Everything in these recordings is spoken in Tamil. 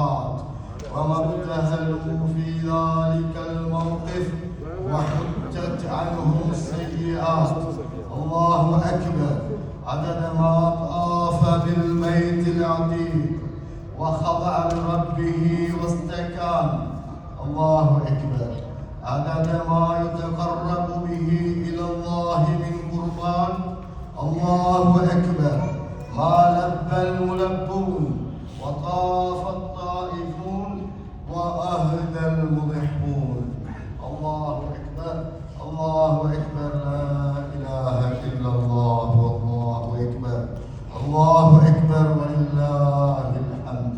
الصالحات وما ابتهلوا في ذلك الموقف وحجت عنهم السيئات. الله أكبر عدد ما طاف بالبيت العتيق وخضع لربه واستكان. الله أكبر عدد ما يتقرب به إلى الله من قربان. الله أكبر ما لبى الملبون وطاف الطائفون وأهدى المضحون. الله أكبر الله أكبر لا إله إلا الله والله أكبر الله أكبر ولله الحمد.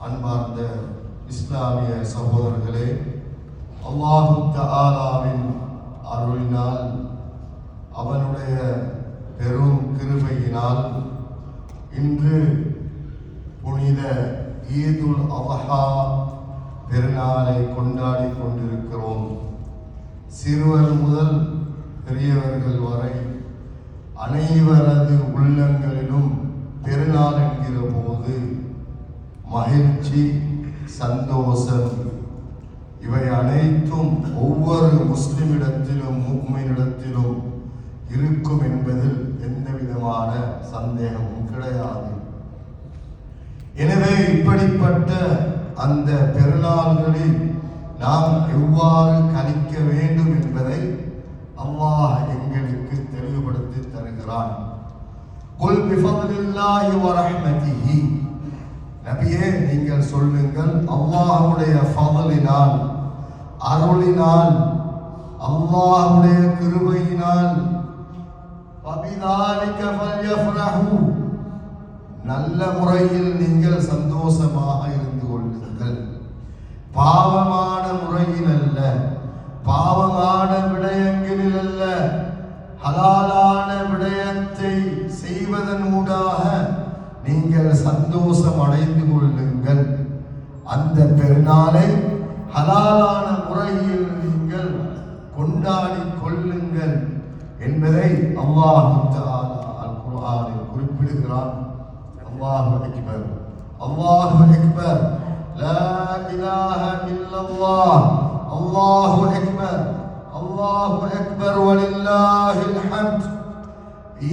அன்பார்ந்த இஸ்லாமிய சகோதரர்களே, அல்லாஹு தஆலாவின் அருளினால் அவனுடைய பெரும் கிருபையினால் இன்று புனித ஈதுல் அத்ஹா பெருநாளை கொண்டாடி கொண்டிருக்கிறோம். சிறுவர் முதல் பெரியவர்கள் வரை அனைவரது உள்ளங்களிலும் பெருநாள் என்கிற போது மகிழ்ச்சி, சந்தோஷம் இவை அனைத்தும் ஒவ்வொரு முஸ்லிமிடத்திலும் முஃமினிடத்திலும் இருக்கும் என்பதில் எந்த விதமான சந்தேகமும் கிடையாது. எனவே இப்படிப்பட்ட அந்த பெருநாள்களில் நாம் எவ்வாறு கழிக்க வேண்டும் என்பதை அல்லாஹ் எங்களுக்கு தெளிவுபடுத்தி தருகிறான். குல் பிஃபத்லில்லாஹி வ ரஹ்மத்திஹி, நபியே நீங்கள் சொல்லுங்கள், அல்லாஹ்வுடைய ஃபضலினால், அருளினால், அல்லாஹ்வுடைய கிருபையினால், வபிதாலிக ஃபல்யஃப்ரஹு, நல்ல முறையில் நீங்கள் சந்தோஷமாக இருந்து கொள்ளுங்கள். பாவமான முறையில் அல்ல, பாவமான விடயங்களில் அல்ல, ஹலாலான விடயத்தை செய்வதன் ஊடாக நீங்கள் சந்தோஷம் அடைந்து கொள்ளுங்கள். அந்த பெருநாளை ஹலாலான முறையில் நீங்கள் கொண்டாடி கொள்ளுங்கள் என்பதை அல்லாஹ் தஆலா அல் குர்ஆனில் குறிப்பிடுகிறான். அல்லாஹு அக்பர் அல்லாஹு அக்பர் லா இலாஹ இல்லல்லாஹ் அல்லாஹு அக்பர் அல்லாஹு அக்பர் வலில்லாஹில் ஹம்த்.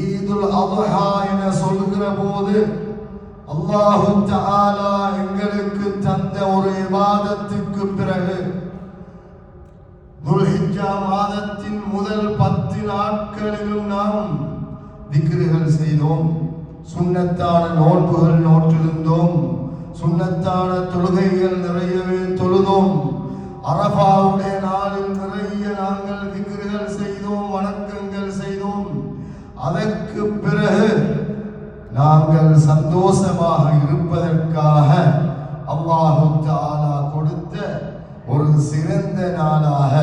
ஈதுல் அத்ஹா என சொல்கிற போது அல்லாஹு தஆலா எங்களுக்கு தந்த ஒரு இபாதத்துக்கு பிறகு துல்ஹிஜ்ஜா மாதத்தின் முதல் 10 நாட்களிலும் நாம் திக்ருகள் செய்தோம், சுன்னத்தான நோன்புகள் நோற்றிருந்தோம், சுன்னத்தான தொழுகைகள் நிறையவே தொழுதோம். அரஃபாவுடைய நாளில் நிறைய நாங்கள் திக்ருகள் செய்தோம், வணக்கங்கள் செய்தோம். அதற்கு பிறகு நாங்கள் சந்தோஷமாக இருப்பதற்காக அல்லாஹு தஆலா கொடுத்த ஒரு சிறந்த நாளாக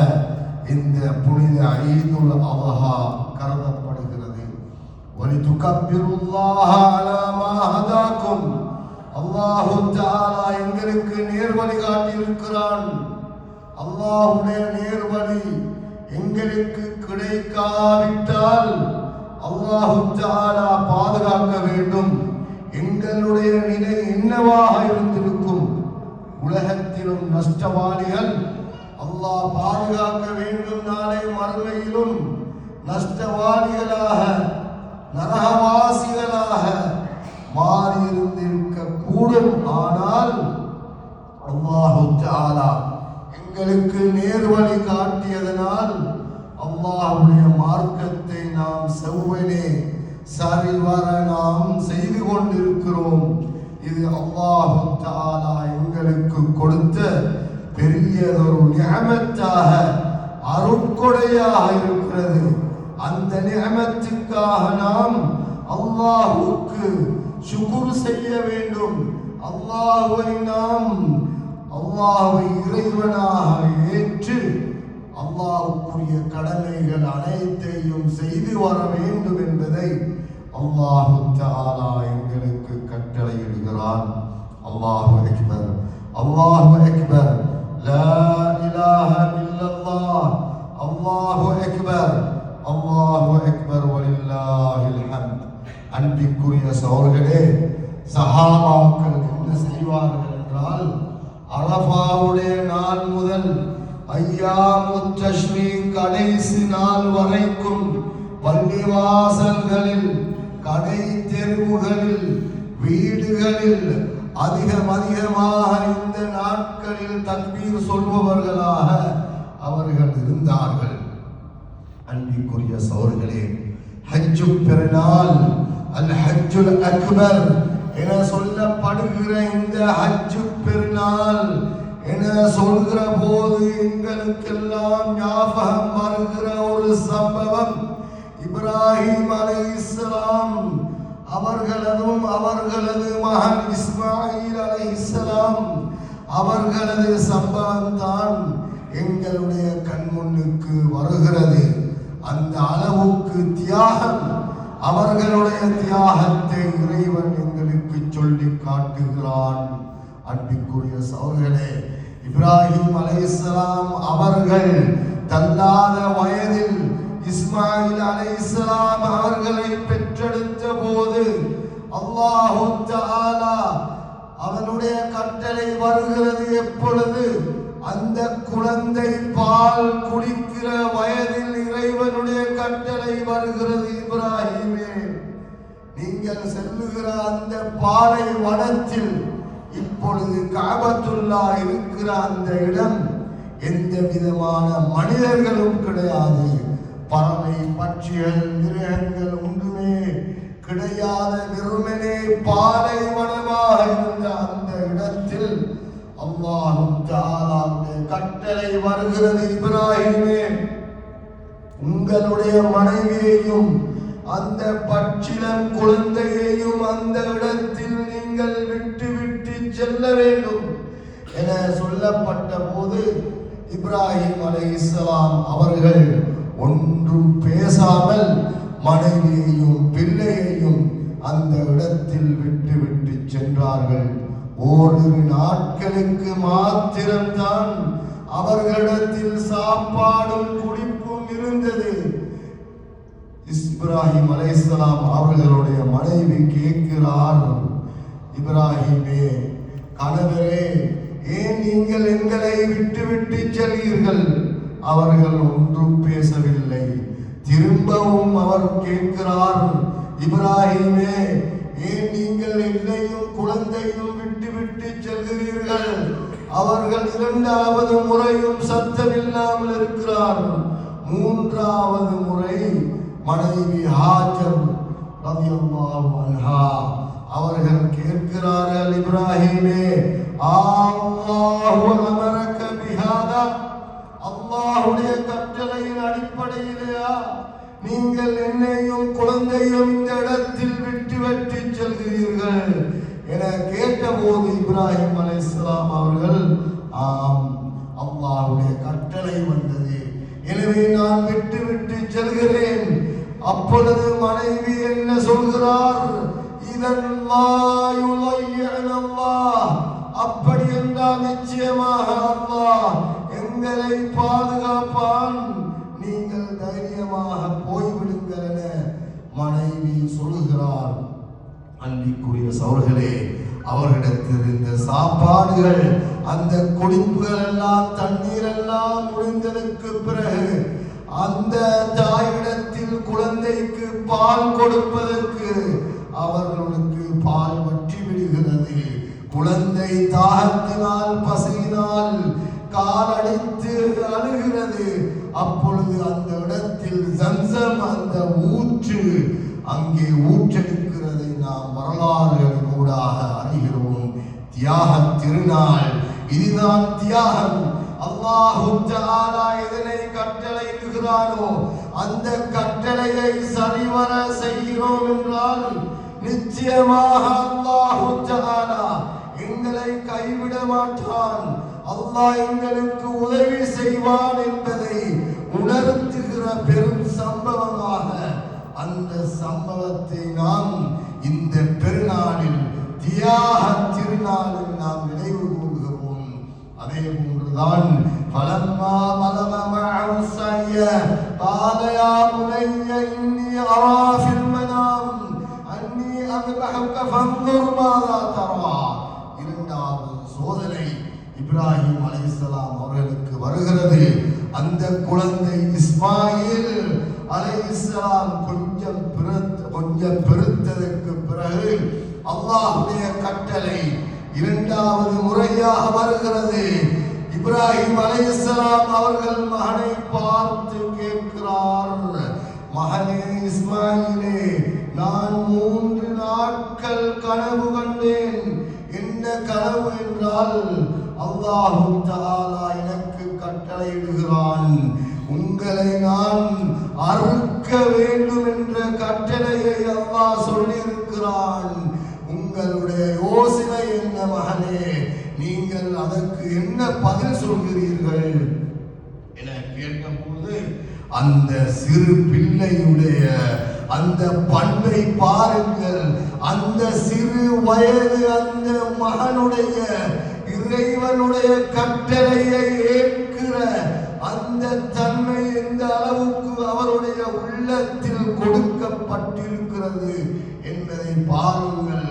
இந்த புனித ஈதுல் அத்ஹா கருதப்படுகிறது. வலிதுகப்பிருல்லாஹ அலா மா ஹதாக்கும், அல்லாஹு தஆலா எங்களுக்கு நேர்வழி காட்டியிருக்கிறான். அல்லாஹ்வுடைய நேர்வழி எங்களுக்கு கிடைக்காவிட்டால் அல்லாஹு தஆலா பாதுகாக்க வேண்டும். எங்களுடைய நிலை என்னவாக இருந்திருக்கும்? உலகத்திலும் நஷ்டவாளிகள், அல்லாஹ் பாதுகாக்க வேண்டும். நாளை மறுமையிலும் நஷ்டவாளிகளாக, நரகவாசிகளாக மாறியிருந்திருக்க கூடும். ஆனால் அல்லாஹு தஆலா எங்களுக்கு நேர்வழி காட்டியதனால் அல்லாஹ்வுடைய மார்க்கத்தை நாம் செவ்வனே சரிவர நாம் செய்து கொண்டிருக்கிறோம். இது அல்லாஹு தஆலா எங்களுக்கு கொடுத்த பெரியதொரு நிஅமத்தாக, அருட்கொடையாக இருக்கிறது. அந்த நிஅமத்துக்காக நாம் அல்லாஹ்வுக்கு ஷுக்ர் செய்ய வேண்டும். அல்லாஹ்வை இறைவனாக ஏற்று அல்லாஹ்வுக்குரிய கடமைகள் அனைத்தையும் செய்து வர வேண்டும் என்பதை அல்லாஹு தஆலா எங்களுக்கு கட்டளையிடுகிறான். அல்லாஹு அக்பர் அல்லாஹு அக்பர் லா இலாஹ இல்லல்லாஹ் அல்லாஹு அக்பர் அல்லாஹு அக்பர் வலில்லாஹில் ஹம்த். அன்பிற்குரிய சகோதரர்களே, சஹாபாக்கள் என்ன செய்வார்கள் என்றால் அரஃபாவுடைய நாள் முதல் ஐயாமுத் தஷ்ரீக் கடைசி நாள் வரைக்கும் பள்ளிவாசல்களில், கடை தெருவுகளில், வீடுகளில் அதிகமாக இந்த நாட்களில் தக்பீர் சொல்பவர்களாக அவர்கள் இருந்தார்கள். அன்பிற்குரிய சகோதரர்களே, ஹஜ்ஜு பெருநாள், அல் ஹஜ்ஜுல் அக்பர் என சொல்லப்படுகிற இந்த ஹஜ்ஜு பெருநாள் என சொல்கிற போது எங்களுக்கெல்லாம் ஞாபகம் வருகிற ஒரு சம்பவம், இப்ராஹிம் அலைஹிஸ்ஸலாம் அவர்களதும் அவர்களது மகன் இஸ்மாயில் அலைஹிஸ்ஸலாம் அவர்களது சம்பவம் தான் எங்களுடைய கண்முன்னுக்கு வருகிறது. அந்த அளவுக்கு தியாகம், அவர்களுடைய தியாகத்தை இறைவன் எங்களுக்கு சொல்லி காட்டுகிறான். அன்பிற்குரிய சகோதரர்களே, இப்ராஹிம் அலைஹிஸ்ஸலாம் அவர்கள் தள்ளாத வயதில் இஸ்மாயில் அலைஹிஸ்ஸலாம் அவர்களை பெற்றெடுத்த போது அல்லாஹு தஆலா அவனுடைய கட்டளை வருகிறது. எப்பொழுது அந்த குழந்தை பால் குடிக்கிற வயதில் இறைவனுடைய கட்டளை வருகிறது, இப்ராஹிமே, நீங்கள் செல்லுகிற அந்த பாலை வனத்தில் இப்பொழுது கஅபத்துல்லா இருக்கிற அந்த இடம் எந்த விதமான மனிதர்களும் கிடையாது, பறவை பட்சிகள் மிருகங்கள் ஒன்றுமே கிடையாத வெறுமனே பாலைவனமாக இருந்த அந்த இடத்தில் அல்லாஹ் தஆலாவுடைய கட்டளை வருகிறது, இப்ராஹிமே, உங்களுடைய மனைவியையும் அந்த பச்சிளம் குழந்தையையும் அந்த இடத்தில் நீங்கள் விட்டு செல்ல வேண்டும் என சொல்லப்பட்ட போது இப்ராஹிம் அலைஹிஸ்ஸலாம் அவர்கள் ஒன்றும் பேசாமல் மனைவியையும் பிள்ளையையும் அந்த இடத்தில் விட்டு சென்றார்கள். ஓரிரு நாட்களுக்கு மாத்திரம்தான் அவர்களிடத்தில் சாப்பாடும் குடிப்பும் இருந்தது. இப்ராஹிம் அலைஹிஸ்ஸலாம் அவர்களுடைய மனைவி கேட்கிறார், இப்ராஹிமே, கணவரே, ஏன் நீங்கள் எங்களை விட்டு செல்வீர்கள்? அவர்கள் ஒன்றும் பேசவில்லை. திரும்பவும் அவர் கேட்கிறார், இப்ராஹிமே, ஏன் நீங்கள் என்னையும் குழந்தையும் விட்டு செல்கிறீர்கள்? அவர்கள் இரண்டாவது முறையும் சத்தமில்லாமல் இருக்கிறார்கள். மூன்றாவது முறை மனைவி ஹாஜர் ரலியல்லாஹு அன்ஹா அவர்கள் கேட்கிறார்கள், இப்ராஹிமே, அல்லாஹு அமரக பிஹாதா, அல்லாஹ்வுடைய கட்டளையின் அடிப்படையிலேயா நீங்கள் என்னையும் குழந்தையும் இந்த இடத்தில் விட்டு செல்கிறீர்கள் என கேட்டபோது இப்ராஹிம் அலைஹிஸ்ஸலாம் அவர்கள், ஆம், அல்லாஹ்வுடைய கட்டளை வந்தது, எனவே நான் விட்டு செல்கிறேன். அப்பொழுது மனைவி என்ன சொல்கிறார், அப்படி என்றால் நிச்சயமாக அல்லாஹ் எங்களை பாதுகாப்பான், நீங்கள் தைரியமாக போய்விடுங்கள் என மனைவி சொல்கிறார். அன்பிற்குரிய சகோதரர்களே, அவர்களிடத்தில் இருந்த சாப்பாடுகள், அந்த குடிப்புகள் எல்லாம், தண்ணீர் எல்லாம் முடிந்ததற்கு பிறகு அந்த தாயிடத்தில் குழந்தைக்கு பால் கொடுப்பதற்கு அவர்களுக்கு பால் வற்றி விடுகிறது. குழந்தை தாகத்தினால் பசியினால் காலடித்து அழுகிறது. அப்பொழுது அந்த இடத்தில் ஜம்சம், அந்த ஊற்று அங்கே ஊற்றெடுக்கிறதை நாம் வரலாறுகளின் ஊடாக அறிகிறோம். தியாக திருநாள், இதுதான் தியாகம். அல்லாஹ் தஆலா எதனை கட்டளையிடுகிறானோ அந்த கட்டளையை சரிவர செய்கிறோம் என்றால் நிச்சயமாக அல்லாஹ் தஆலா எங்களை கைவிட மாட்டான். அல்லாஹ் எங்களுக்கு உதவி செய்வான் என்பதை உணர்த்துகிற பெரும் சம்பவமாக அந்த சம்பவத்தை நாம் இந்த பெருநாளில், தியாக திருநாளில் நாம் நினைவு கூறுகிறோம். அதே போன்றுதான் فلما بلغ معه السعي قال يا بني إني أرى في المنام أني أذبحك فانظر ماذا ترى. இரண்டாவது சோதனை இப்ராஹிம் அலைஹிஸ்ஸலாம் அவர்களுக்கு வருகிறது. அந்த குழந்தை இஸ்மாயில் அலைஹிஸ்ஸலாம் கொஞ்சம் பெருத்ததற்கு பிறகு அல்லாஹ்வுடைய கட்டளை இரண்டாவது முறையாக வருகிறது. இப்ராஹிம் அலைஹிஸ்ஸலாம் அவர்கள் மகனை பார்த்து கேட்கிறார், மகனே இஸ்மாயிலே, நான் 3 நாட்கள் கனவு கண்டேன். என்ன கனவு என்றால், அல்லாஹ் தஆலா எனக்கு கட்டளையிடுகிறான், உங்களை நான் அறுக்க வேண்டும் என்ற கட்டளையை அல்லாஹ் சொல்லியிருக்கிறான். உங்களுடைய யோசனை என்ன மகனே? நீங்கள் அதற்கு என்ன பதில் சொல்கிறீர்கள் என கேட்டபோது, அந்த சிறு பிள்ளையுடைய அந்த பண்பை பாருங்கள். அந்த சிறு வயது அந்த மகனுடைய இறைவனுடைய கட்டளையை ஏற்கிற அந்த தன்மை எந்த அளவுக்கு அவருடைய உள்ளத்தில் கொடுக்கப்பட்டிருக்கிறது என்பதை பாருங்கள்.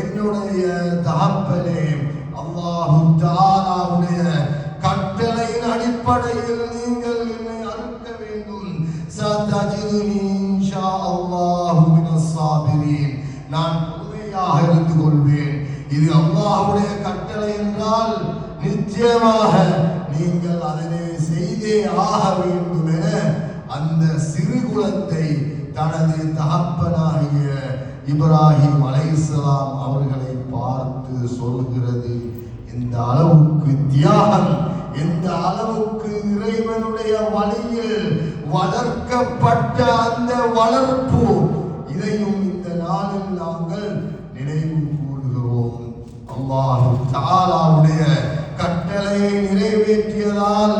என்னுடைய தகப்பனே, அல்லாஹ் தஆலாவுடைய கட்டளையின் அடிப்படையில் நீங்கள் என்னை அறுக்க வேண்டும். சதஜிதுனி இன்ஷா அல்லாஹ் மினஸ் சாபிரீன், நான் பொறுமையாக இருந்து கொள்வேன். இது அல்லாஹ்வுடைய கட்டளை என்றால் நிச்சயமாக நீங்கள் அதனை செய்தே ஆக வேண்டும் என அந்த சிறு குழந்தை தனது தகப்பனாகிய இப்ராஹிம் அலைஹிஸ்ஸலாம் அவர்களை பார்த்து சொல்கிறது. இந்த அளவுக்கு தியாகம், எந்த அளவுக்கு இறைவனுடைய வழியில் வளர்க்கப்பட்ட அந்த வளர்ப்பு, இதையும் இந்த நாளில் நாங்கள் நினைவு கூறுகிறோம். அல்லாஹ் தஆலாவுடைய கட்டளையை நிறைவேற்றியதால்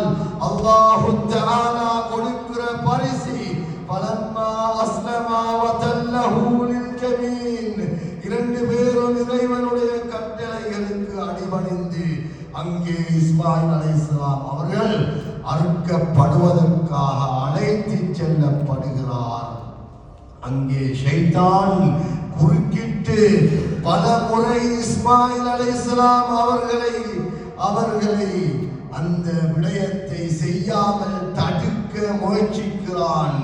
அல்லாஹ் தஆலா கொடுக்கிற பரிசு பலம்மா அஸ்லமா வதல்லஹு லில்ஜபீன், 2 பேரும் இறைவனுடைய கட்டளைகளுக்கு அடிபணிந்து அங்கே இஸ்மாயில் அலைஹிஸ்ஸலாம் அவர்கள் அறுக்கப்படுவதற்காக அழைத்து செல்லப்படுகிறார். அங்கே ஷைத்தான் குறுக்கிட்டு பல முறை இஸ்மாயில் அலைஹிஸ்ஸலாம் அவர்களை அந்த விடயத்தை செய்யாமல் தடுக்க முயற்சிக்கிறான்.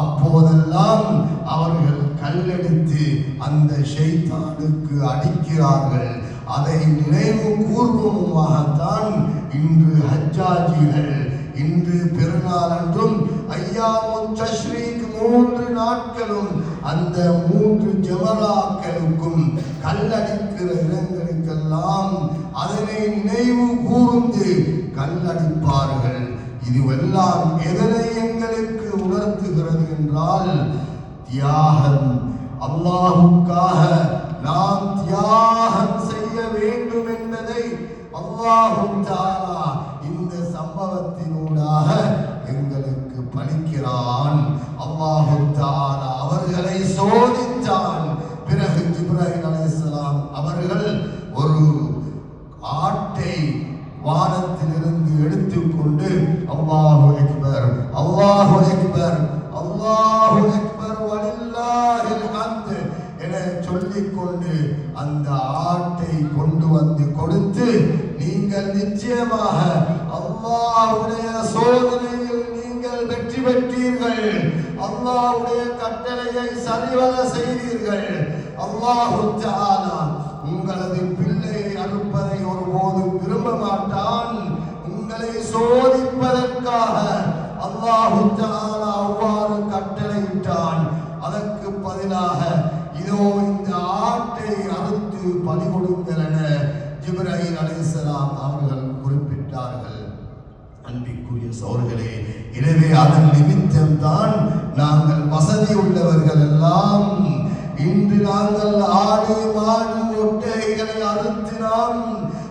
அப்போதெல்லாம் அவர்கள் கல்லெடுத்து அந்த ஷைத்தானுக்கு அடிக்கிறார்கள். அதை நினைவு கூர்வமாகத்தான் இன்று ஹஜ்ஜாஜிகள் இன்று பெருநாள் அன்றும் ஐயாமுத் தஷ்ரீக் 3 நாட்களும் அந்த 3 ஜமராக்களுக்கும் கல்லடிக்கிற இடங்களுக்கெல்லாம் அதனை நினைவு கூர்ந்து கல்லடிப்பார்கள். இதுவெல்லாம் எதனை எங்களுக்கு உணர்த்துகிறது என்றால், தியாகம், அல்லாஹுக்காக நாம் தியாகம் செய்ய வேண்டும் என்பதை அல்லாஹ் தஆலா இந்த சம்பவத்தினூடாக எங்களுக்கு பணிக்கிறான். அல்லாஹ் தஆலா அவர்களை சோதித்தான். பிறகு ஜிப்ராயில் அலைஹிஸ்ஸலாம் அவர்கள் ஒரு ஆட்டை வானத்திலிருந்து எடுத்துக்கொண்டு அல்லாஹு அக்பர், அல்லாஹு அக்பர், அல்லாஹு அக்பர் வலில்லாஹில் ஹம்த் என சொல்லிக்கொண்டு அந்த ஆட்டை கொண்டு வந்து கொடுத்து, நீங்கள் நிச்சயமாக அல்லாஹ்வுடைய சோதனையில் நீங்கள் வெற்றி பெற்றீர்கள், அல்லாஹ்வுடைய கட்டளையை சரிவர செய்தீர்கள். அல்லாஹ் தஆலா உங்களது பிள்ளையை அறுப்பதை ஒருபோதும் விரும்ப மாட்டான். உங்களை சோதிப்பதற்காக அல்லாஹ் தஆலா அவ்வாறு கட்டளையிட்டான். அதற்கு பதிலாக இதோ இந்த ஆட்டை அறுத்து பலி கொடுங்கள் என ஜிப்ராயில் அலைஹிஸ்ஸலாம் அவர்கள் குறிப்பிட்டார்கள். அன்பிற்குரிய சகோதரர்களே, எனவே அதன் நிமித்தம் தான் நாங்கள் வசதி உள்ளவர்கள் எல்லாம் இன்று நாங்கள் ஆடு மாடு ஒட்டகைகளை அறுத்து நாம்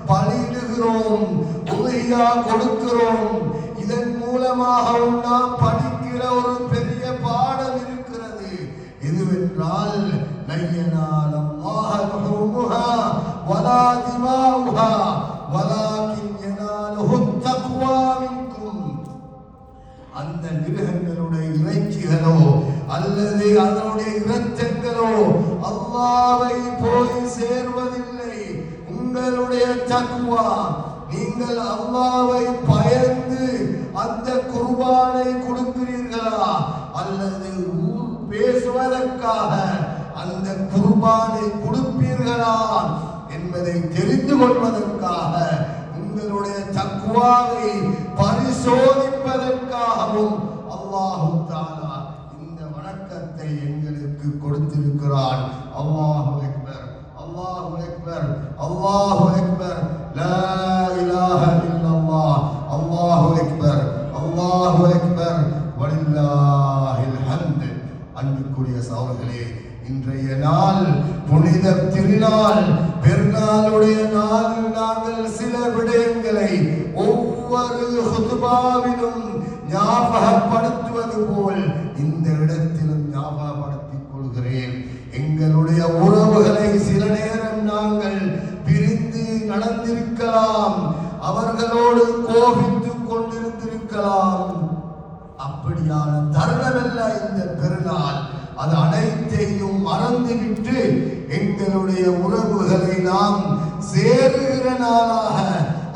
பலியிடுகிறோம், உதவியா கொடுக்கிறோம். இதன் மூலமாகவும் நாம் படிக்கிற ஒரு பெரிய பாடம் இருக்கிறது. எதுவென்றால், லய்யனால அல்லாஹ் லுஹூமுஹா வலா திமாஉஹா வலாகின் யனாலுஹு தக்வா மின்கும். அந்த மிருகங்களுடைய இறைச்சிகளோ அல்லது அதனுடைய இரத்தங்களோ அல்லாஹ் அல்லாஹ்வை போய் சேர்வதில்லை. உங்களுடைய தக்வா, நீங்கள் அல்லாஹ்வை பயந்து அந்த குர்பானை கொடுக்கிறீர்களா அல்லது ஊர் பேசுவதற்காக அந்த குர்பானை கொடுப்பீர்களா என்பதை தெரிந்து கொள்வதற்காக, உங்களுடைய தக்வாவை பரிசோதிப்பதற்காகவும் அல்லாஹ் தஆலா இந்த வணக்கத்தை எங்களுக்கு கொடுத்திருக்கிறான். அல்லாஹு அக்பர், அல்லாஹு அக்பர், அல்லாஹு அக்பர், லா இலாஹ இல்லல்லாஹ், அல்லாஹு அக்பர், அல்லாஹு அக்பர், வலில்லாஹில் ஹம்த். அன்புக்குரிய சகோதரர்களே, இன்றைய நாள் புனித திருநாள், பெருநாளுடைய நாளில் நாங்கள் சில விடயங்களை ஒவ்வொரு ஹுத்பாவிலும் ஞாபகப்படுத்துவது போல் இந்த இடத்திலும் ஞாபகப்படுத்திக் கொள்கிறேன். எங்களுடைய உறவுகளை சில நேரம் நாங்கள் பிரிந்து நடந்திருக்கலாம், அவர்களோடு கோபித்துக் கொண்டிருந்திருக்கலாம். அப்படியான தருணமல்ல இந்த பெருநாள். அது அனைத்தையும் மறந்துவிட்டு எங்களுடைய உறவுகளை நாம் சேருகிற நாளாக,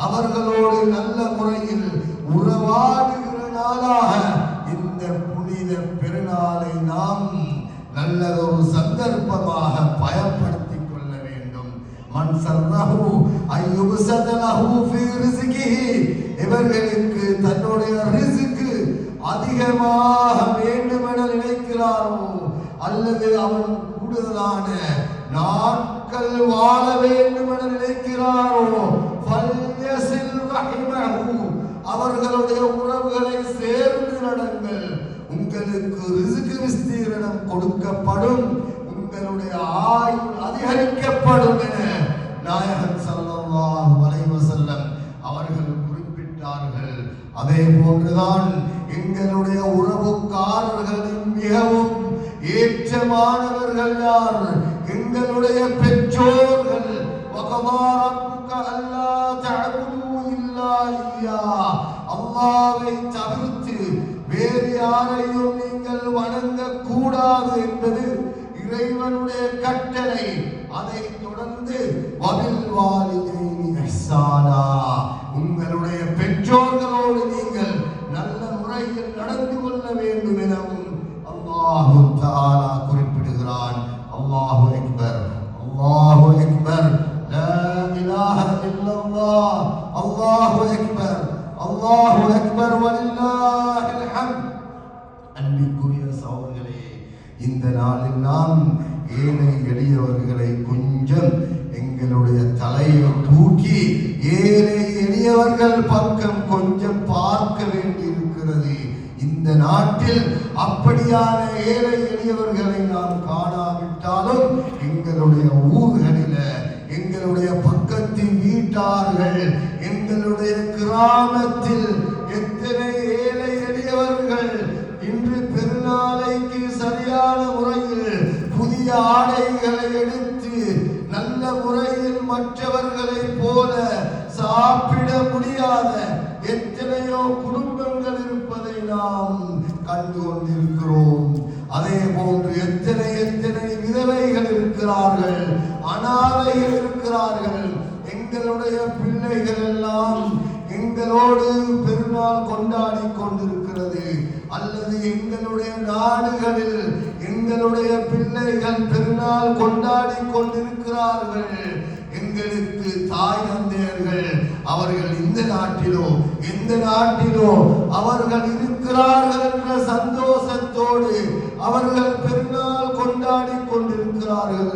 அவர்களோடு நல்ல முறையில் உறவாடுகிற நாளாக இந்த புனித பெருநாளை நாம் நல்லதொரு சந்தர்ப்பமாக பயன்படுத்திக் கொள்ள வேண்டும். மன் சர்ரஹு அய்யுப்ஸத லஹு ஃபீ ரிஸ்கிஹி, இவர்களுக்கு தன்னுடைய ரிஸ்க் அதிகமாக வேண்டும் என நினைக்கிறாரோ அல்லது அவன் கூடுதலான நாட்கள் வாழ வேண்டும் என நினைக்கிறாரோ, ஃபல்யஸில் ரஹிமஹு, அவர்களுடைய உறவுகளை சேர்ந்து நடங்கள். உங்களுக்கு ரிஸ்க் விஸ்தீரணம் கொடுக்கப்படும், உங்களுடைய ஆயுள் அதிகரிக்கப்படும் என நாயகம் ஸல்லல்லாஹு அலைஹி வஸல்லம் அவர்கள் குறிப்பிட்டார்கள். அதே போன்றுதான் எங்களுடைய உறவுக்காரர்களின் மிகவும் ஏற்றமானவர்கள் யார்? எங்களுடைய பெற்றோர்கள். வகதா ரப்புக அல்லா தஅபுது இல்லா இய்யா, அல்லாஹ்வை தவிர்த்து வேறு யாரையும் நீங்கள் வணங்க கூடாது என்பது இறைவனுடைய கட்டளை. அதை தொடர்ந்து வபில் வாலிதைனி இஹ்சானா, உங்களுடைய பெற்றோர்களோடு நீங்கள் நல்ல முறையில் நடந்து கொள்ள வேண்டும் எனவும் அல்லாஹ் தஆலா குறிப்பிடுகிறான். அல்லாஹு அக்பர், அல்லாஹு அக்பர், லா இலாஹ இல்லல்லாஹ், அல்லாஹு அக்பர், அல்லாஹு அக்பர், வலில்லாஹில் ஹம்த். அன்பிற்குரிய சகோதரர்களே, இந்த நாளில் நாம் ஏழை எளியவர்களை கொஞ்சம் எங்களுடைய தலையை தூக்கி ஏழை எளியவர்கள் பக்கம் கொஞ்சம் பார்க்க வேண்டியிருக்கிறது. இந்த நாட்டில் அப்படியான ஏழை எளியவர்களை நாம் காணாவிட்டாலும் எங்களுடைய ஊர்களில, எங்களுடைய பக்கத்து வீட்டார்கள், எங்களுடைய கிராமத்தில் எத்தனை ஏழை எளியவர்கள் இன்று பெருநாளைக்கு சரியான முறையில் புதிய ஆடைகளை எடுத்து நல்ல முறையில் மற்றவர்களை போல சாப்பிட முடியாத எத்தனையோ குடும்பங்கள் இருப்பதை நாம் கண்டு கொண்டிருக்கிறோம். அதே போன்று எத்தனை எத்தனை விதவைகள் இருக்கிறார்கள், அனாதைகள் இருக்கிறார்கள். எங்களுடைய பிள்ளைகள் எல்லாம் எங்களோடு பெருநாள் கொண்டாடி கொண்டிருக்கிறது, அல்லது எங்களுடைய நாடுகளில் எங்களுடைய பிள்ளைகள் பெருநாள் கொண்டாடி கொண்டிருக்கிறார்கள். எங்களுக்கு தாய் தந்தையர்கள் அவர்கள் இந்த நாட்டிலோ எந்த நாட்டிலோ அவர்கள் இருக்கிறார்கள் என்ற சந்தோஷத்தோடு அவர்கள் பெருநாள் கொண்டாடி கொண்டிருக்கிறார்கள்.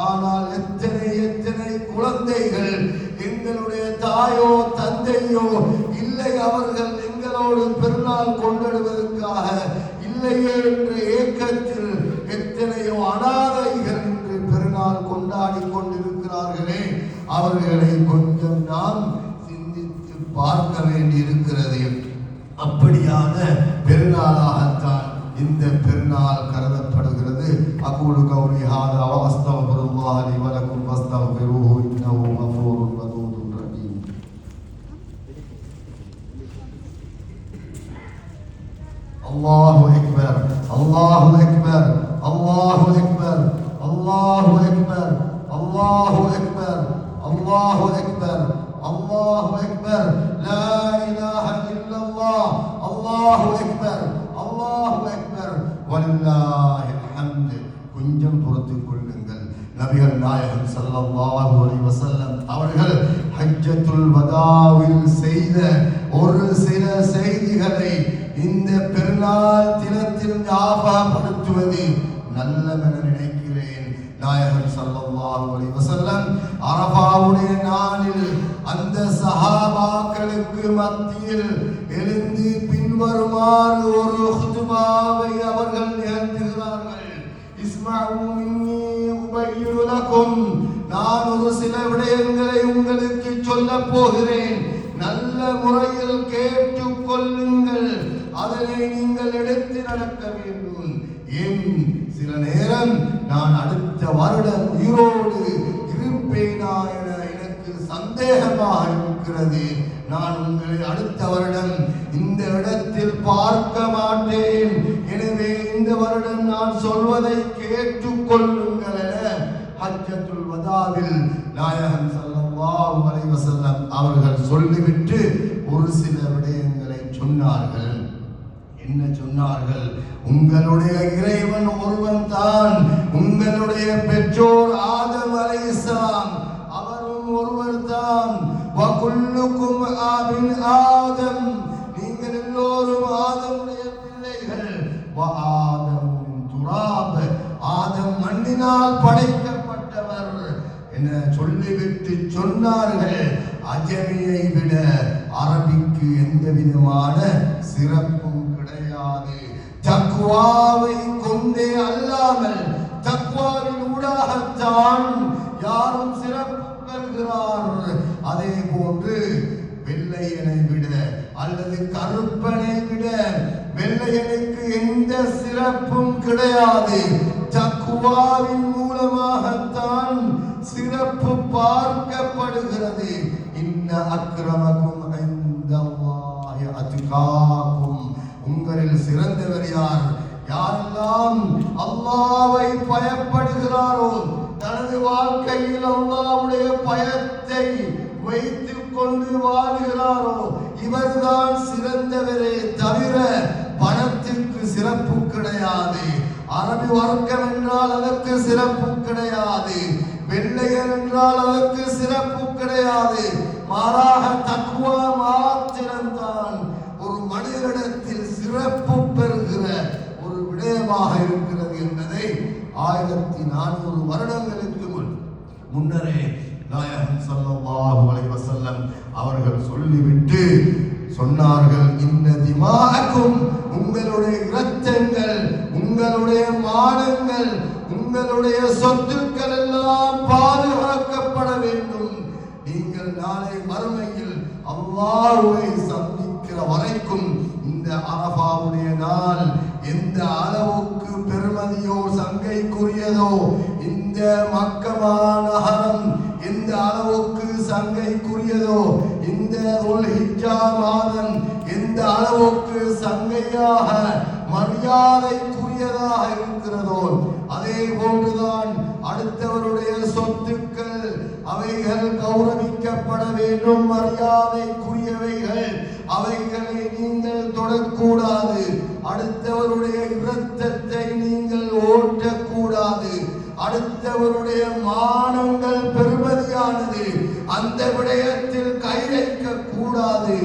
ஆனால் எத்தனை எத்தனை குழந்தைகள் எங்களுடைய தாயோ தந்தையோ இல்லை, அவர்கள் எங்களோடு பெருநாள் கொண்டாடுவதற்காக இல்லையே என்ற ஏக்கத்தில் எத்தனையோ அனாதைகள் இன்று பெருநாள் கொண்டாடி கொண்டிருக்கிறார்களே, அவர்களை கொஞ்சம் நாம் சிந்தித்து பார்க்க வேண்டி இருக்கிறது. அப்படியான பெருநாளாகத்தான் இந்த பெருநாள் கருதப்படுகிறது. அகூலு கௌலி ஹாதா வ அஸ்தக்ஃபிருல்லாஹ லி வ லக்கும் ஃபஸ்தக்ஃபிரூஹு இன்னஹு கஃபூருர் வதூதுர் ரஹீம். அல்லாஹு அக்பர், அல்லாஹு அக்பர், அல்லாஹு அக்பர், அல்லாஹு அக்பர். அல்லாஹு அக்பர் அல்லாஹு அக்பர் அல்லாஹு அக்பர் லா இலாஹ இல்லல்லாஹ் அல்லாஹு அக்பர் அல்லாஹு அக்பர் வலில்லாஹில் ஹம்து. கொஞ்சம் பொறுத்துக் கொள்ளுங்கள். நபிகள் நாயகம் ஸல்லல்லாஹு அலைஹி வஸல்லம் அவர்கள் ஹஜ்ஜத்துல் வதாவில் செய்த ஒரு சில செய்திகளை இந்த பெருநாள் தினத்தில் ஞாபகப்படுத்துவது நல்லவென நினைக்கிறேன். நாயகம் ஸல்லல்லாஹு அலைஹி வஸல்லம் அரஃபாவுடைய நாளில் அந்த சஹாபாக்களுக்கு மத்தியில் எழுந்து பின்வருமாறு ஒரு ஹுதுபாவை அவர்கள் நிகழ்த்துகிறார்கள். இஸ்மஉ மின்னி உபய்யினு லக்கும். நான் ஒரு சில விடயங்களை உங்களுக்கு சொல்ல போகிறேன். நல்ல முறையில் கேட்டுக் கொள்ளுங்கள். அதனை நீங்கள் எடுத்து நடக்க வேண்டும். ஏன் சில நேரம் நான் அடுத்த வருடம் உயிரோடு இருப்பேனா என எனக்கு சந்தேகமாக இருக்கிறது. நான் உங்களை அடுத்த வருடம் இந்த இடத்தில் பார்க்க மாட்டேன். எனவே இந்த வருடம் நான் சொல்வதை கேட்டுக் கொள்ளுங்கள் என ஹஜ்ஜத்துல் வதாவில் நாயகம் ஸல்லல்லாஹு அலைஹி வஸல்லம் அவர்கள் சொல்லிவிட்டு ஒரு சில விடயங்களை சொன்னார்கள். என்ன சொன்னார்கள்? உங்களுடைய இறைவன் ஒருவன் தான். உங்களுடைய பெற்றோர் ஆதம் அலைஹிஸ்ஸலாம் அவரும் ஒருவர் தான். வகுல்லுக்கும் ஆபின் ஆதம். நீங்கள் எல்லோரும் ஆதமுடைய பிள்ளைகள். வஆதம் துராப். ஆதம் மண்ணினால் படைக்கப்பட்டவர் என சொல்லிவிட்டு சொன்னார்கள், அஜமியை விட அரபிக்கு எந்த விதமான சிறப்பும் கிடையாது. தக்வாவை கொண்டே அல்லாமல் தக்வாவின் ஊடாகத்தான் யாரும் சிறப்பு பெறுகிறார். அதே போன்று வெள்ளையனை விட அல்லது கருப்பனை விட வெள்ளையனுக்கு எந்த சிறப்பும் கிடையாது. தக்வாவின் மூலமாகத்தான் சிறப்பு பார்க்கப்படுகிறது. இன்ன அக்ரமக்கும் இன்தல்லாஹி அத்காக்கும். உங்களில் சிறந்தவர் யார்? யாரெல்லாம் அல்லாஹ்வை பயப்படுகிறாரோ, தனது வாழ்க்கையில் அல்லாஹ்வுடைய பயத்தை வைத்துக் கொண்டு வாழ்கிறாரோ, இவர்தான் சிறந்தவரே தவிர பணத்திற்கு சிறப்பு கிடையாது. அரபி வர்க்கம் என்றால் அதற்கு சிறப்பு கிடையாது. வெள்ளையர் என்றால் அதற்கு சிறப்பு கிடையாது. மாறாக தக்வா மாத்திரம்தான் ஒரு மனிதனிடத்தில் சிறப்பு பெறுகிற ஒரு விடயமாக இருக்கிறது என்பதை 1400 வருடங்களுக்கு முன்னரே நாயகம் ஸல்லல்லாஹு அலைஹி வஸல்லம் அவர்கள் சொல்லிவிட்டு சொன்னார்கள், இன்ன திமாஅக்கும். உங்களுடைய இரத்தங்கள், உங்களுடைய மானங்கள், உங்களுடைய சொத்துக்கள் எல்லாம் பாதுகாக்கப்பட வேண்டும். நீங்கள் நாளை மறுமையில் அல்லாஹ்வை சந்திக்கிற வரைக்கும் இந்த அரஃபாவுடைய நாள் எந்த அளவுக்கு பெருமதியோ சங்கைக்குரியதோ, இந்த மக்கமா நகரம் எந்த அளவுக்கு சங்கைக்குரியதோ, இந்த துல்ஹிஜ்ஜா மாதம் எந்த அளவுக்கு சங்கையாக மரியாதைக்குரியதாக இருக்கிறதோ, அதே போன்றுதான் அடுத்தவருடைய சொத்துக்கள் அவைகள் கௌரவிக்கப்பட வேண்டும். மரியாதைக்குரியவைகள், அவைகளை நீங்கள் தொடக்கூடாது. அடுத்தவருடைய இரத்தத்தை நீங்கள் ஓட்டக்கூடாது. அடுத்தவருடைய மானங்கள் பெருமதியானது, அந்த விடயத்தில் கை வைக்க கூடாது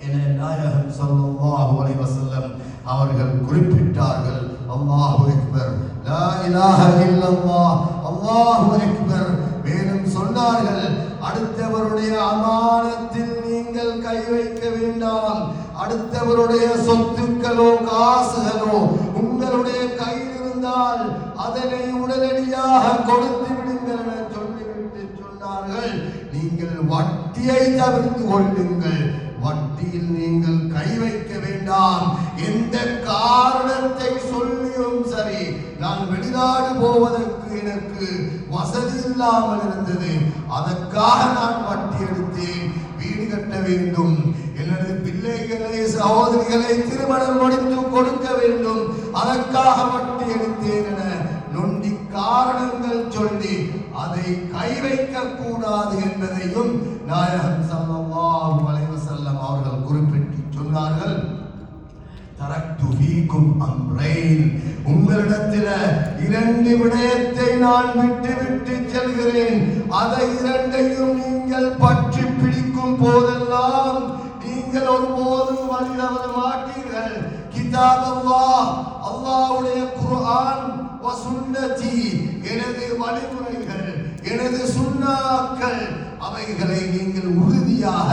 என நாயகம் ஸல்லல்லாஹு அலைஹி வஸல்லம் அவர்கள் குறிப்பிட்டார்கள். அல்லாஹு அக்பர், லா இலாஹ இல்லல்லாஹ், அல்லாஹு அக்பர். மேலும் சொன்னார்கள், அடுத்தவருடைய அமானத்தில் நீங்கள் கை வைக்க வேண்டாம். அடுத்தவருடைய சொத்துக்களோ காசுகளோ உங்களுடைய கையில் இருந்தால் அதனை உடனடியாக கொடுத்து விடுங்கள் என சொல்லிவிட்டு சொன்னார்கள், நீங்கள் வட்டியை தவிர்த்து கொள்ளுங்கள். வட்டியில் நீங்கள் கை வைக்க வேண்டாம். எந்த காரணத்தை சொல்லியும் சரி, நான் வெளிநாடு போவதற்கு எனக்கு வசதி இல்லாமல் இருந்தது, அதற்காக நான் வட்டி எடுத்தேன். வீடு கட்ட வேண்டும், எனது பிள்ளைகளை சகோதரிகளை திருமணம் முடித்து கொடுக்க வேண்டும், அதற்காக வட்டி எடுத்தேன் என நொண்டி காரணங்கள் சொல்லி அதை கை வைக்க கூடாது என்பதையும் நாயகம் ஸல்லல்லாஹு அலைஹி வஸல்லம் அவர்கள் குறிப்பிட்டு சொன்னார்கள். தரக்து ஃபீக்கும் அம்ரைன், உங்களிடத்தில் 2 விடயத்தை நான் விட்டு செல்கிறேன். அதை 2ஐயும் நீங்கள் பற்றி பிடிக்கும் போதெல்லாம் நீங்கள் ஒருபோதும் வழி தவற மாட்டீர்கள். கிதாப் அல்லாஹ், அல்லாஹ்வுடைய குர்ஆன், வ சுன்னதி, எனது வழிமுறைகள், எனது சுன்னாக்கள், அவைகளை நீங்கள் உறுதியாக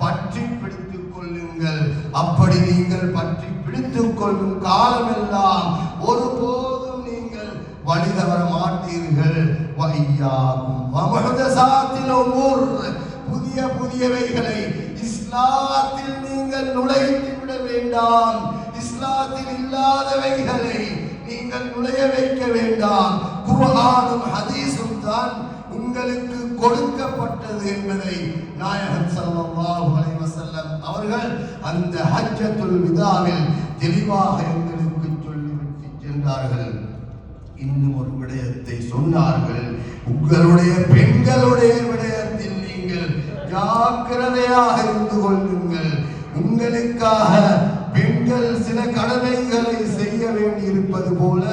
பற்றி பிடித்துக் கொள்ளுங்கள். அப்படி நீங்கள் பற்றி பிடித்துக் கொள்ளும் காலமெல்லாம் ஒருபோதும் நீங்கள் வழி தவற மாட்டீர்கள். வஹியாகும் வமுஹதஸாத்தில் உமூர், புதியவைகளை இஸ்லாத்தில் நீங்கள் நுழைத்து விட வேண்டாம். இஸ்லாத்தில் இல்லாதவைகளை நீங்கள் நுழைய வைக்க வேண்டாம். குர்ஆனும் ஹதீஸும் தான் உங்களுக்கு கொடுக்கப்பட்டது என்பதை நாயகம் ஸல்லல்லாஹு அலைஹி வஸல்லம் அவர்கள் அந்த ஹஜ்ஜத்துல் விதாவில் தெளிவாக எங்களுக்கு சொல்லிவிட்டு சென்றார்கள். இன்னும் ஒரு விடயத்தை சொன்னார்கள். உங்களுடைய பெண்களுடைய விடயத்தில் நீங்கள் ஜாக்கிரதையாக இருந்து கொள்ளுங்கள். உங்களுக்காக பெண்கள் சில கடமைகளை செய்ய வேண்டியிருப்பது போல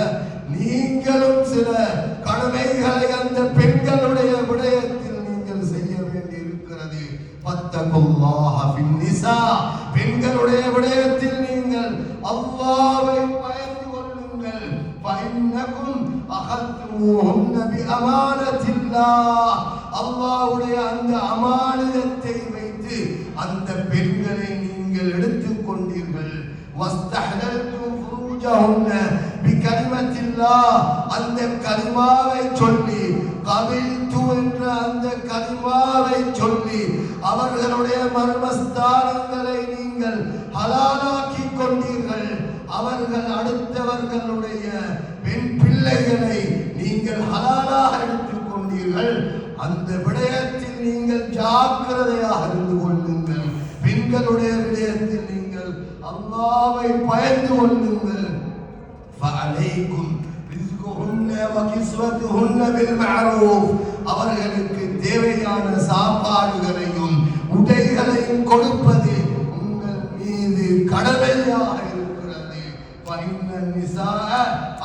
நீங்களும் சில கடமைகளை அந்த பெண்களுடைய விடயத்தில் நீங்கள் செய்ய வேண்டியிருக்கிறது. பத்தகுல்லாஹ பின்னிசா, பெண்களுடைய விடயத்தில் நீங்கள் அல்லாஹ்வை பயந்து கொள்ளுங்கள். ஃபஇன்னகும் அகதுமுஹுன்ன பிஅமானத்தில்லாஹ், அல்லாஹ்வுடைய அந்த அமானிதத்தை வைத்து அந்த பெண்களை நீங்கள் எடுத்துக் கொண்டீர்கள். வஸ்தஹலல்தும் ஃபுரூஜஹுன்ன பிகலிமத்தில்லாஹ், அந்த கலிமாவை சொல்லி, கபில்து என்ற அந்த கலிமாவை சொல்லி அவர்களுடைய மர்மஸ்தானங்களை நீங்கள் ஹலாலாக்கி கொண்டீர்கள். அவர்கள் அடுத்தவர்களுடைய பெண் பிள்ளைகளை நீங்கள் ஹலாலாக எடுத்துக் கொண்டீர்கள். அந்த விடயத்தில் நீங்கள் ஜாக்கிரதையாக இருந்து கொள்ளுங்கள். பெண்களுடைய விடயத்தில் நீங்கள் அல்லாஹ்வை பயந்து கொள்ளுங்கள். ஃபஅலைக்கும் ரிஸ்குஹுன்ன வ கிஸ்வத்துஹுன்ன பில் மஅரூஃப், அவர்களுக்கு தேவையான சாப்பாடுகளையும் உடைகளையும் கொடுப்பது உங்கள் மீது கடமையாக இருக்கிறது. ஃபஇன்னன் நிஸாஅ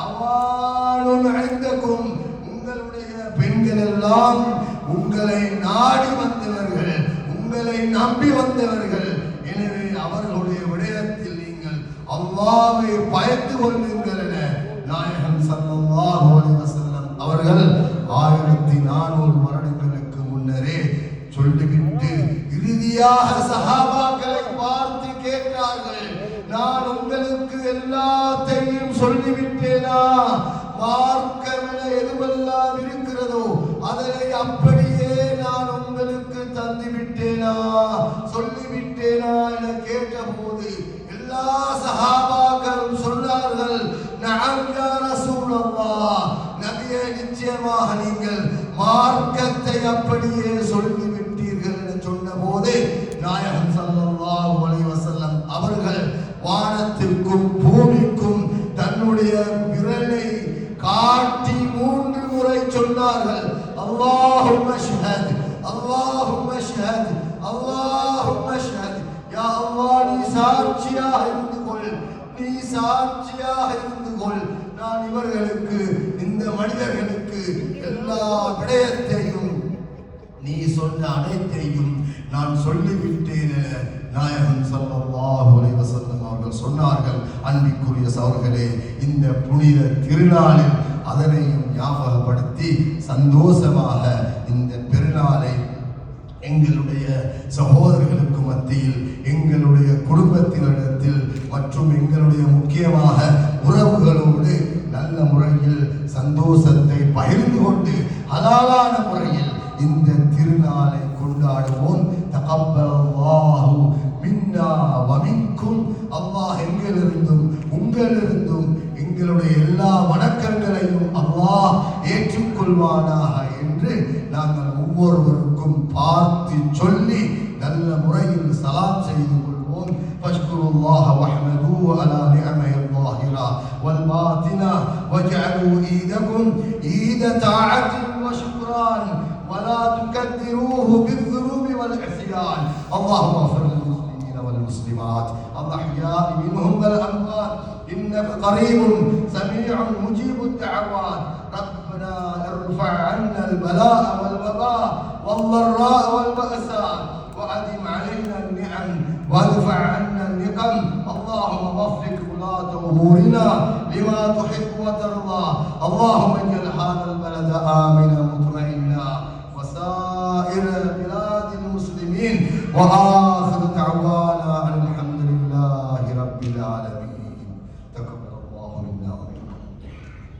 அவானுன் இன்தகும், உங்களுடைய பெண்கள் எல்லாம் உங்களை நாடி வந்தவர்கள், உங்களை நம்பி வந்தவர்கள். எனவே அவர்களுடைய விடயத்தில் நீங்கள் அல்லாஹ்வை பயந்து கொள்ளுங்கள் என நாயகம் ஸல்லல்லாஹு அலைஹி வஸல்லம் அவர்கள் 1400 வருடங்களுக்கு முன்னரே சொல்லிவிட்டு இறுதியாக சஹாபாக்களை பார்த்து கேட்டார்கள், நான் உங்களுக்கு எல்லாத்தையும் சொல்லிவிட்டேனா? மார்க்கமென எதுவெல்லாம் இருக்கிறதோ அதனை அப்படியே நான் உங்களுக்கு தந்துவிட்டேனா, சொல்லிவிட்டேனா என கேட்டபோது எல்லா சஹாபாக்களும் சொன்னார்கள், நஅம் யா ரசூலல்லாஹ், நபியே நிச்சயமாக நீங்கள் மார்க்கத்தை அப்படியே சொல்லிவிட்டீர்கள் என சொன்னபோது நாயகம் ஸல்லல்லாஹு அலைஹி வஸல்லம் அவர்கள் வானத்திற்கும் பூமிக்கும் தன்னுடைய விரலை காட்டி 3 முறை சொன்னார்கள், அல்லாஹும்ம ஷ்ஹத், அல்லாஹும்ம ஷ்ஹத், அல்லாஹும்ம ஷ்ஹத். யா அல்லாஹ், நீ சாட்சியாக இருந்து கொள், நீ சாட்சியாக இருந்து கொள். நான் இவர்களுக்கு, இந்த மனிதர்களுக்கு எல்லா விடயத்தையும், நீ சொன்ன அனைத்தையும் நான் சொல்லிவிட்டேன் என நாயகம் ஸல்லல்லாஹு அலைஹி வஸல்லம் அவர்கள் சொன்னார்கள். அன்பிற்குரிய சகோதரர்களே, இந்த புனித திருநாளில் அதனையும் ஞாபகப்படுத்தி சந்தோஷமாக இந்த பெருநாளை எங்களுடைய சகோதரர்களுக்கு மத்தியில், எங்களுடைய குடும்பத்தினரிடத்தில் மற்றும் எங்களுடைய முக்கியமாக உறவுகளோடு நல்ல முறையில் சந்தோஷத்தை பகிர்ந்து கொண்டு ஹலாலான முறையில் இந்த திருநாளை கொண்டாடுவோம். தகப்பல்லாஹு மின்னா வ மின்கும், அல்லாஹ் எங்களிருந்தும் உங்களிருந்தும் எங்களுடைய எல்லா வணக்கங்களையும் அல்லாஹ் ஏற்றுக்கொள்வானாக என்று நாங்கள் ஒவ்வொருவருக்கும் பார்த்து சொல்லி நல்ல முறையில் சலாம் செய்து கொள்வோம். ஃபஷ்குருல்லாஹ வஹ்மதுஹு அலா நிஅமிஹி الظاهرة والباطنة واجعلوا عيدكم عيد طاعة وشكر بالإحسان ولا تكدروه بالذنوب والعصيان. اللهم اغفر للمسلمين والمسلمات الأحياء منهم والأموات إنك قريب سميع مجيب الدعوات. ربنا ارفع عنا البلاء والوباء والضراء والبأساء وأدم علينا النعم وادفع عنا النقم. اللهم وفق ولاة أمورنا لما تحب وترضى. اللهم اجعل هذا البلد آمنا مطمئنا وسائر بلاد المسلمين